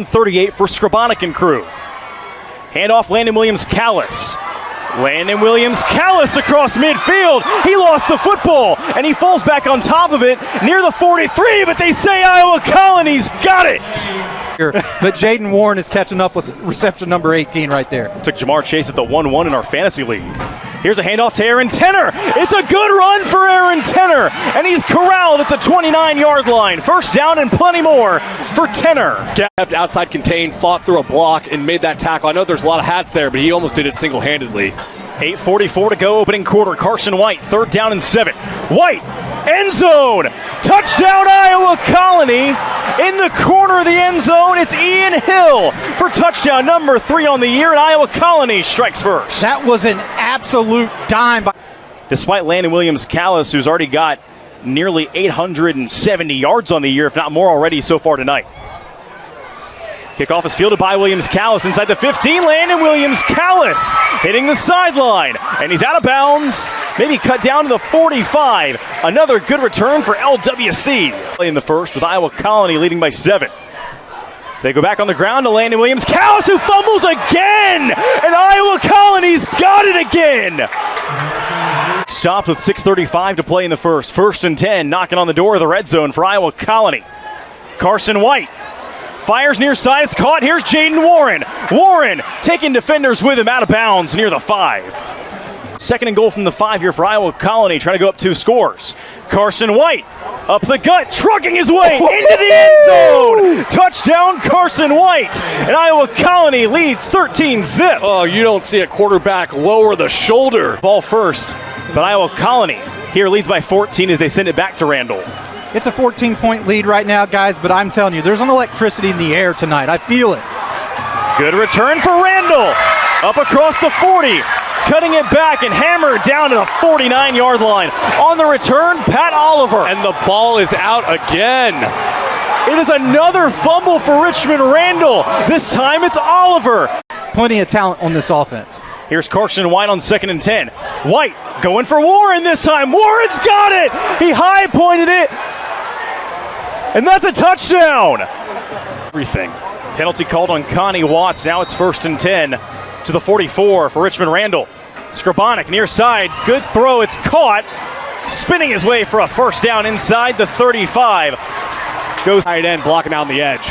38 for Skrabonic and crew. Handoff Landon Williams-Callis. Landon Williams-Callis across midfield. He lost the football, and he falls back on top of it near the 43, but they say Iowa Colony's got it. But Jaden Warren is catching up with reception number 18 right there. Took Jamar Chase at the 1-1 in our fantasy league. Here's a handoff to Aaron Tenner. It's a good run for Aaron Tenner, and he's corralled at the 29-yard line. First down and plenty more for Tenner. Kept outside contained, fought through a block, and made that tackle. I know there's a lot of hats there, but he almost did it single-handedly. 8:44 to go, opening quarter. Carson White, 3rd down and 7. White, end zone, touchdown Iowa Colony. In the corner of the end zone, it's Ian Hill for touchdown number 3 on the year, and Iowa Colony strikes first. That was an absolute dime. Despite Landon Williams-Callis, who's already got nearly 870 yards on the year, if not more already so far tonight. Kickoff is fielded by Williams-Callis inside the 15. Landon Williams-Callis hitting the sideline, and he's out of bounds. Maybe cut down to the 45. Another good return for LWC. In the first with Iowa Colony leading by 7. They go back on the ground to Landon Williams-Callis, who fumbles again, and Iowa Colony's got it again. Stopped with 6:35 to play in the first. 1st and 10, knocking on the door of the red zone for Iowa Colony. Carson White fires near side, it's caught. Here's Jaden Warren. Warren taking defenders with him out of bounds near the 5. 2nd and goal from the 5 here for Iowa Colony, trying to go up 2 scores. Carson White up the gut, trucking his way into the end zone. Touchdown Carson White, and Iowa Colony leads 13-zip. Oh, you don't see a quarterback lower the shoulder. Ball first, but Iowa Colony here leads by 14 as they send it back to Randle. It's a 14-point lead right now, guys, but I'm telling you, there's an electricity in the air tonight. I feel it. Good return for Randle. Up across the 40. Cutting it back and hammered down to the 49-yard line. On the return, Pat Oliver. And the ball is out again. It is another fumble for Richmond Randle. This time it's Oliver. Plenty of talent on this offense. Here's Carson White on 2nd and 10. White going for Warren this time. Warren's got it. He high pointed it. And that's a touchdown. Everything. Penalty called on Connie Watts. Now it's 1st and 10 to the 44 for Richmond Randle. Skrabonic near side. Good throw. It's caught. Spinning his way for a first down inside the 35. Goes Tight end blocking down the edge.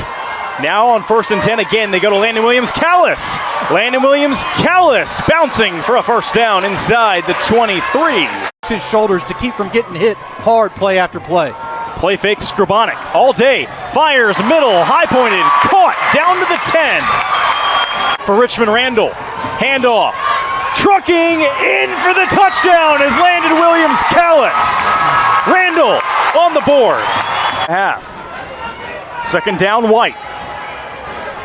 Now on 1st and 10 again, they go to Landon Williams-Callis. Landon Williams-Callis bouncing for a first down inside the 23. His shoulders to keep from getting hit hard play after play. Play fake Skrabonic all day. Fires middle, high pointed, caught down to the 10 for Richmond Randle. Handoff. Trucking in for the touchdown is Landon Williams-Callis. Randle on the board. Half. 2nd down, White.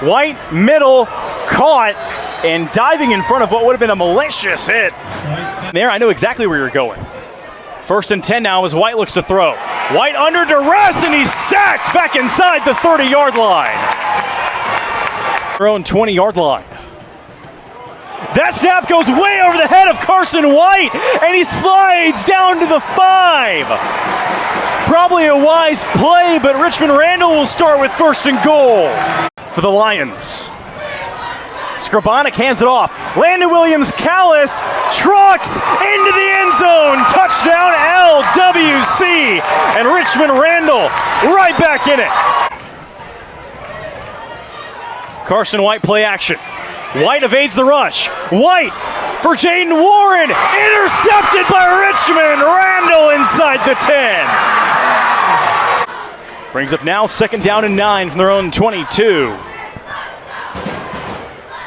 White, middle, caught, and diving in front of what would have been a malicious hit. There, I know exactly where you're going. 1st and 10 now as White looks to throw. White under duress, and he's sacked back inside the 30-yard line. Their own 20-yard line. That snap goes way over the head of Carson White, and he slides down to the 5. Probably a wise play, but Richmond Randle will start with 1st and goal for the Lions. Skrabonic hands it off. Landon Williams-Callis trucks into the end zone. Touchdown LWC, and Richmond Randle right back in it. Carson White play action. White evades the rush. White for Jaden Warren. Intercepted by Richmond Randle inside the 10. Brings up now 2nd down and 9 from their own 22.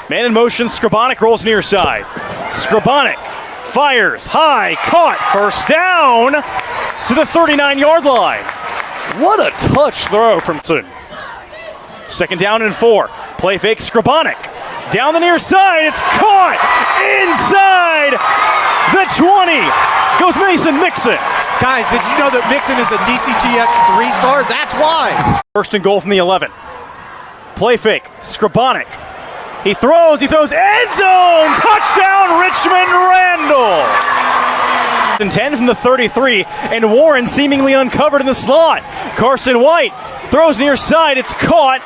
Man in motion, Skrabonic rolls near side. Skrabonic fires high, caught, first down to the 39-yard line. What a touch throw from Tsun. 2nd down and 4. Play fake, Skrabonic. Down the near side, it's caught inside the 20. Goes Mason Mixon. Guys, did you know that Mixon is a DCTX 3-star? That's why. 1st and goal from the 11. Play fake, Skrabonic. He throws, end zone! Touchdown, Richmond Randle! And 10 from the 33, and Warren seemingly uncovered in the slot. Carson White throws near side, it's caught.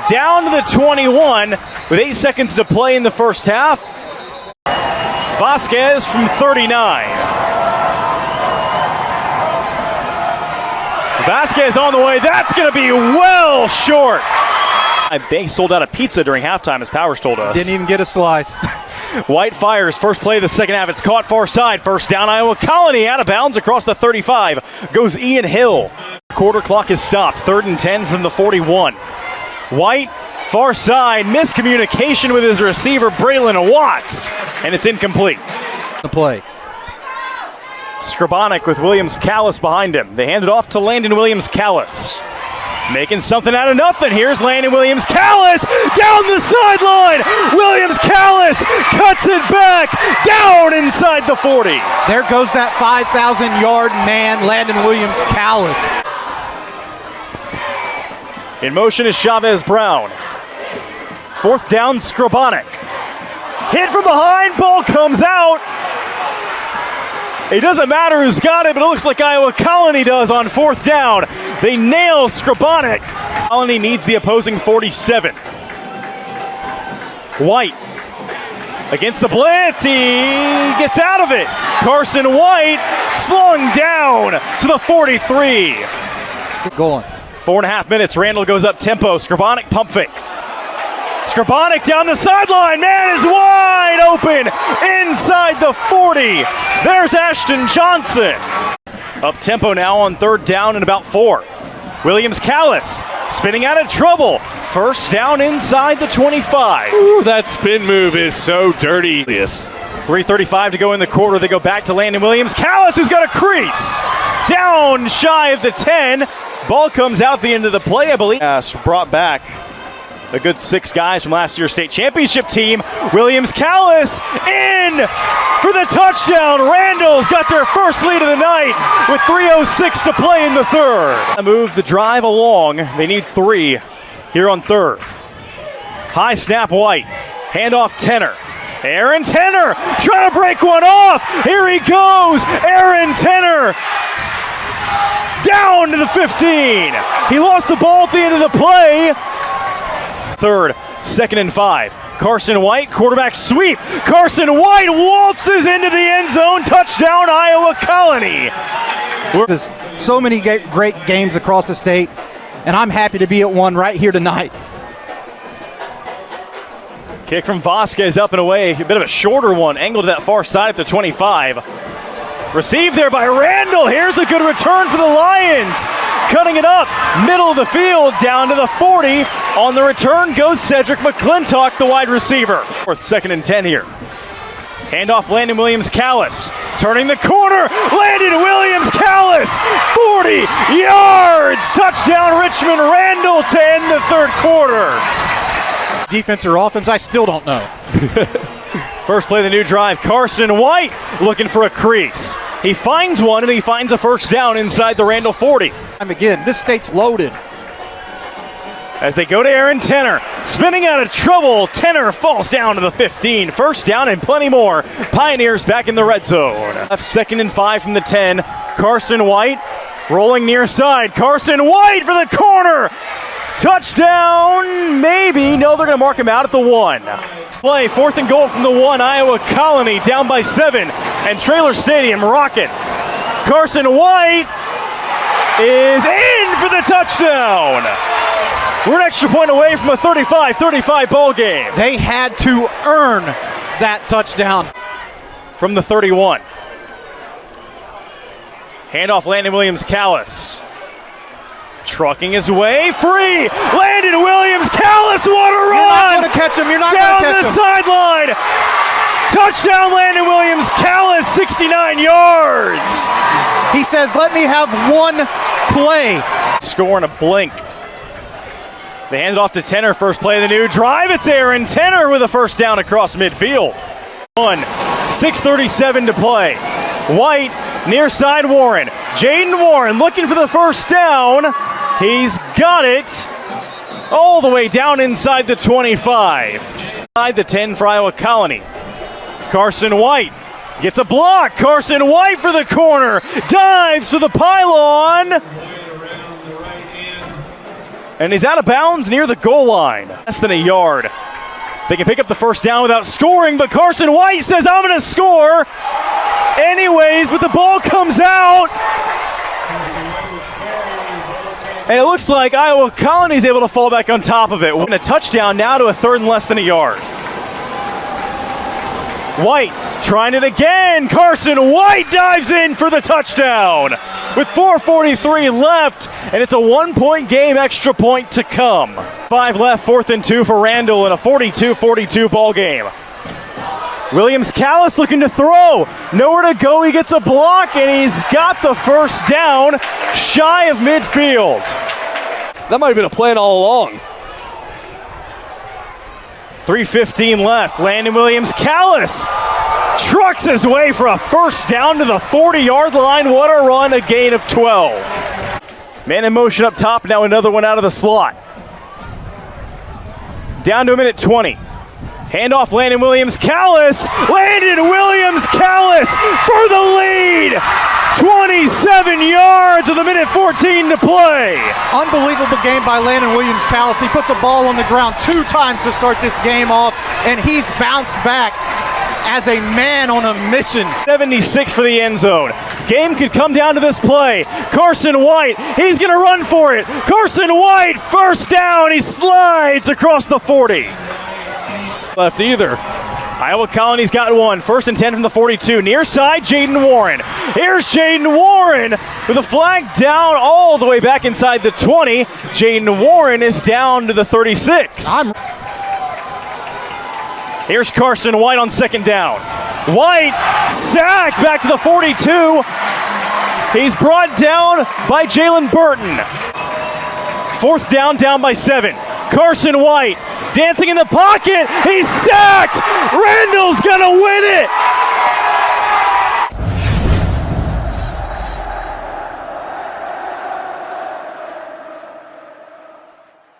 down to the 21 with 8 seconds to play in the first half. Vasquez from 39. Vasquez on the way. That's going to be well short. They sold out a pizza during halftime, as Powers told us. Didn't even get a slice. White fires. First play of the second half. It's caught far side. First down, Iowa Colony. Out of bounds across the 35. Goes Ian Hill. Quarter clock is stopped. 3rd and 10 from the 41. White, far side. Miscommunication with his receiver, Braylon Watts. And it's incomplete. The play. Skrabonic with Williams Callis behind him. They hand it off to Landon Williams Callis. Making something out of nothing. Here's Landon Williams Callis down the sideline. Williams Callis cuts it back down inside the 40. There goes that 5,000-yard man, Landon Williams Callis. In motion is Chavez Brown. 4th down, Skrabonic. Hit from behind, ball comes out. It doesn't matter who's got it, but it looks like Iowa Colony does on 4th down. They nail Skrabonic. Colony needs the opposing 47. White against the blitz. He gets out of it. Carson White slung down to the 43. Keep going. 4.5 minutes. Randle goes up tempo. Skrabonic pump fake. Skrabonic down the sideline. Man is wide open inside the 40. There's Ashton Johnson. Up tempo now on 3rd down and about 4. Williams Callis spinning out of trouble. First down inside the 25. Ooh, that spin move is so dirty. 3:35 to go in the quarter. They go back to Landon Williams Callis, who's got a crease. Down shy of the 10. Ball comes out the end of the play, I believe. Brought back a good 6 guys from last year's state championship team. Williams Callis in for the touchdown. Randle's got their first lead of the night with 3:06 to play in the 3rd. Move the drive along. They need 3 here on 3rd. High snap White. Handoff Tenner. Aaron Tenner trying to break one off. Here he goes. Aaron Tenner down to the 15. He lost the ball at the end of the play. 3rd, 2nd and 5. Carson White, quarterback sweep. Carson White waltzes into the end zone. Touchdown, Iowa Colony. There's so many great games across the state, and I'm happy to be at one right here tonight. Kick from Vasquez up and away. A bit of a shorter one. Angled to that far side at the 25. Received there by Randle. Here's a good return for the Lions. Cutting it up, middle of the field, down to the 40. On the return goes Cedric McClintock, the wide receiver. 4th, 2nd and 10 here. Handoff Landon Williams Callis. Turning the corner, Landon Williams Callis. 40 yards. Touchdown Richmond. Randle to end the 3rd quarter. Defense or offense, I still don't know. First play of the new drive, Carson White looking for a crease. He finds one, and he finds a first down inside the Randle 40. Again, this state's loaded. As they go to Aaron Tenner, spinning out of trouble, Tenner falls down to the 15. First down and plenty more. Pioneers back in the red zone. Left 2nd and 5 from the 10. Carson White rolling near side. Carson White for the corner. Touchdown, maybe. No, they're going to mark him out at the 1. Play, 4th and goal from the 1. Iowa Colony down by 7. And Traylor Stadium rocking. Carson White is in for the touchdown. We're an extra point away from a 35-35 ball game. They had to earn that touchdown. From the 31. Handoff Landon Williams Callis. Trucking his way free. Landon Williams Callis, what a run! You're not going to catch him. You're not going to catch him. Down the sideline. Touchdown Landon Williams Callis, 69 yards. He says, let me have one play. Score in a blink. They hand it off to Tenner. First play of the new drive. It's Aaron Tenner with a first down across midfield. 6:37 to play. White, near side Warren. Jaden Warren looking for the first down. He's got it all the way down inside the 25. Inside the 10 for Iowa Colony. Carson White gets a block. Carson White for the corner. Dives for the pylon. And he's out of bounds near the goal line. Less than a yard. They can pick up the first down without scoring, but Carson White says, I'm going to score. Anyways, but the ball comes out. And it looks like Iowa Colony's able to fall back on top of it. And a touchdown now to a third and less than a yard. White trying it again. Carson White dives in for the touchdown with 4:43 left, and it's a 1-point game, extra point to come. 5 left, 4th and 2 for Randle in a 42-42 ball game. Williams-Callis looking to throw. Nowhere to go. He gets a block, and he's got the first down shy of midfield. That might have been a plan all along. 3:15 left. Landon Williams-Callis trucks his way for a first down to the 40-yard line. What a run, a gain of 12. Man in motion up top, now another one out of the slot. Down to a minute 20. Handoff, Landon Williams-Callis. Landon Williams-Callis for the lead. 27 yards with a minute 14 to play. Unbelievable game by Landon Williams-Callis. He put the ball on the ground 2 times to start this game off, and he's bounced back as a man on a mission. 76 for the end zone. Game could come down to this play. Carson White, he's going to run for it. Carson White, first down. He slides across the 40. Left either. Iowa Colony's got one. 1st and 10 from the 42. Near side, Jaden Warren. Here's Jaden Warren with a flag down all the way back inside the 20. Jaden Warren is down to the 36. Here's Carson White on 2nd down. White sacked back to the 42. He's brought down by Jalen Burton. 4th down, down by 7. Carson White dancing in the pocket. He's sacked. Randall's going to win it.